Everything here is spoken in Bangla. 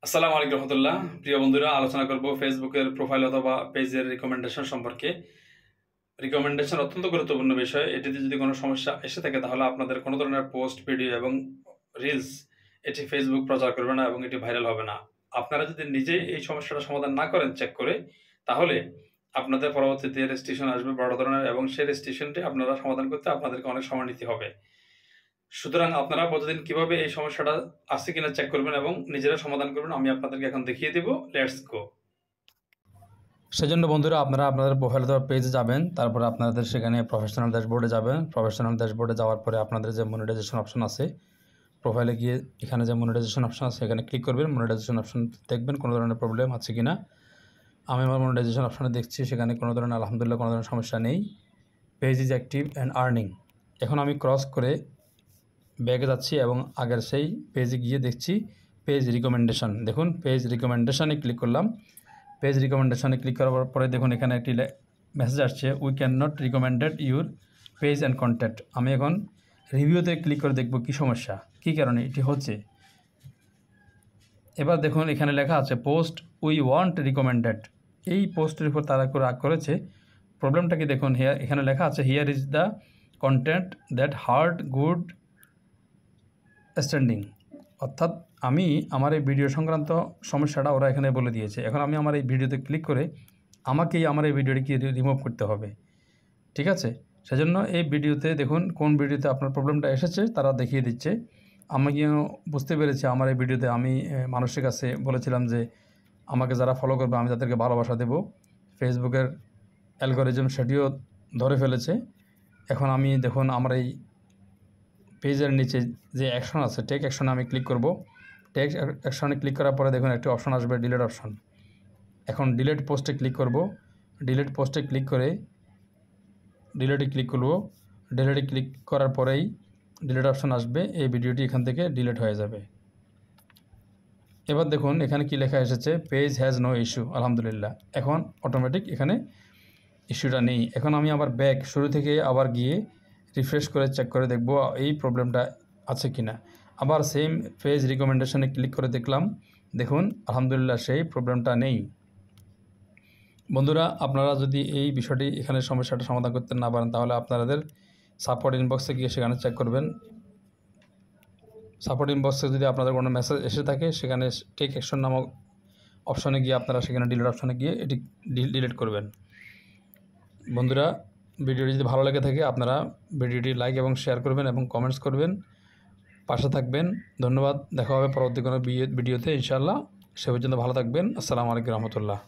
আসসালামু আলাইকুম রহমতুল্লাহ। প্রিয় বন্ধুরা, আলোচনা করব ফেসবুকের প্রোফাইল অথবা পেজের রিকমেন্ডেশন সম্পর্কে। রিকমেন্ডেশন অত্যন্ত গুরুত্বপূর্ণ বিষয়। এটিতে যদি কোনো সমস্যা এসে থাকে তাহলে আপনাদের কোনো ধরনের পোস্ট, ভিডিও এবং রিলস এটি ফেসবুক প্রচার করবে না এবং এটি ভাইরাল হবে না। আপনারা যদি নিজেই এই সমস্যাটা সমাধান না করেন চেক করে, তাহলে আপনাদের পরবর্তীতে রেস্ট্রিকশন আসবে বড় ধরনের, এবং সেই রেস্ট্রিকশনটি আপনারা সমাধান করতে আপনাদেরকে অনেক সময় নিতে হবে। সুতরাং আপনারা প্রতিদিন কিভাবে এই সমস্যাটা আছে কিনা চেক করবেন এবং নিজেরা সমাধান করবেন, আমি আপনাদেরকে এখন দেখিয়ে দেব। Let's go. সেজন্য বন্ধুরা, আপনারা আপনাদের প্রোফাইল অথবা পেজে যাবেন, তারপরে আপনাদের সেখানে প্রফেশনাল ড্যাশবোর্ডে যাবেন। প্রফেশনাল ড্যাশবোর্ডে যাওয়ার পরে আপনাদের যে মনিটাইজেশন অপশন আছে, প্রোফাইলে গিয়ে এখানে যে মনিটাইজেশন অপশন আছে এখানে ক্লিক করবেন। মনিটাইজেশন অপশন দেখবেন কোনো ধরনের প্রবলেম আছে কিনা। আমি আমার মনিটাইজেশন অপশনে দেখছি সেখানে কোনো ধরনের আলহামদুলিল্লাহ কোনো ধরনের সমস্যা নেই। Page is active and earning. এখন আমি ক্রস করে ব্যাগে যাচ্ছি এবং আগের সেই পেজে গিয়ে দেখছি পেজ রিকমেন্ডেশন। দেখুন, পেজ রিকমেন্ডেশনে ক্লিক করলাম। পেজ রিকমেন্ডেশনে ক্লিক করার পরে দেখুন এখানে একটি মেসেজ আসছে, we can not recommended your page and contact. আমি এখন রিভিউতে ক্লিক করে দেখব কী সমস্যা, কী কারণে এটি হচ্ছে। এবার দেখুন এখানে লেখা আছে পোস্ট উই ওয়ান্ট রিকমেন্ডেড। এই পোস্টের উপর তারা রাগ করেছে। প্রবলেমটা কি দেখুন, এখানে লেখা আছে here is the content that hard good standing. অর্থাৎ আমি আমার এই ভিডিও সংক্রান্ত সমস্যাটা ওরা এখানে বলে দিয়েছে। এখন আমি আমার এই ভিডিওতে ক্লিক করে আমাকেই আমার এই ভিডিওটিকে রিমুভ করতে হবে। ঠিক আছে, সেজন্য এই ভিডিওতে দেখুন কোন ভিডিওতে আপনার প্রবলেমটা এসেছে তারা দেখিয়ে দিচ্ছে। আমি বুঝতে পেরেছি আমার এই ভিডিওতে আমি মানুষের কাছে বলেছিলাম যে আমাকে যারা ফলো করবে আমি তাদেরকে ভালোবাসা দেব। ফেসবুকের অ্যালগরিজম সেটিও ধরে ফেলেছে। এখন আমি দেখুন আমার এই পেজের নিচে যে অ্যাকশন আছে, টেক অ্যাকশনে আমি ক্লিক করব। টেক অ্যাকশনে ক্লিক করার পরে দেখুন একটি অপশন আসবে, ডিলিট অপশন। এখন ডিলিট পোস্টে ক্লিক করব। ডিলিট পোস্টে ক্লিক করে ডিলিটে ক্লিক করব। ডিলিটে ক্লিক করার পরেই ডিলিট অপশন আসবে, এই ভিডিওটি এখান থেকে ডিলিট হয়ে যাবে। এবার দেখুন এখানে কি লেখা এসেছে, পেজ হ্যাজ নো ইস্যু। আলহামদুলিল্লাহ, এখন অটোমেটিক এখানে ইস্যুটা নেই। এখন আমি আবার ব্যাক শুরু থেকে আবার গিয়ে রিফ্রেশ করে চেক করে দেখব এই প্রবলেমটা আছে কিনা। আবার সেম পেজ রিকমেন্ডেশনে ক্লিক করে দেখলাম, দেখুন আলহামদুলিল্লাহ সেই প্রবলেমটা নেই। বন্ধুরা, আপনারা যদি এই বিষয়টি এখানে সমস্যাটা সমাধান করতে না পারেন তাহলে আপনাদের সাপোর্ট ইনবক্সে গিয়ে সেখানে চেক করবেন। সাপোর্ট ইনবক্সে যদি আপনাদের কোনো মেসেজ এসে থাকে সেখানে টেক অ্যাকশন নামক অপশনে গিয়ে আপনারা সেখানে ডিলিট অপশনে গিয়ে এটি ডিলিট করবেন। বন্ধুরা, ভিডিওটি যদি ভালো লেগে থাকে আপনারা ভিডিওটি লাইক এবং শেয়ার করবেন এবং কমেন্টস করবেন, পাশে থাকবেন। ধন্যবাদ। দেখা হবে পরবর্তী কোনো ভিডিওতে ইনশাআল্লাহ। সে পর্যন্ত ভালো থাকবেন। আসসালামু আলাইকুম রহমতুল্লাহ।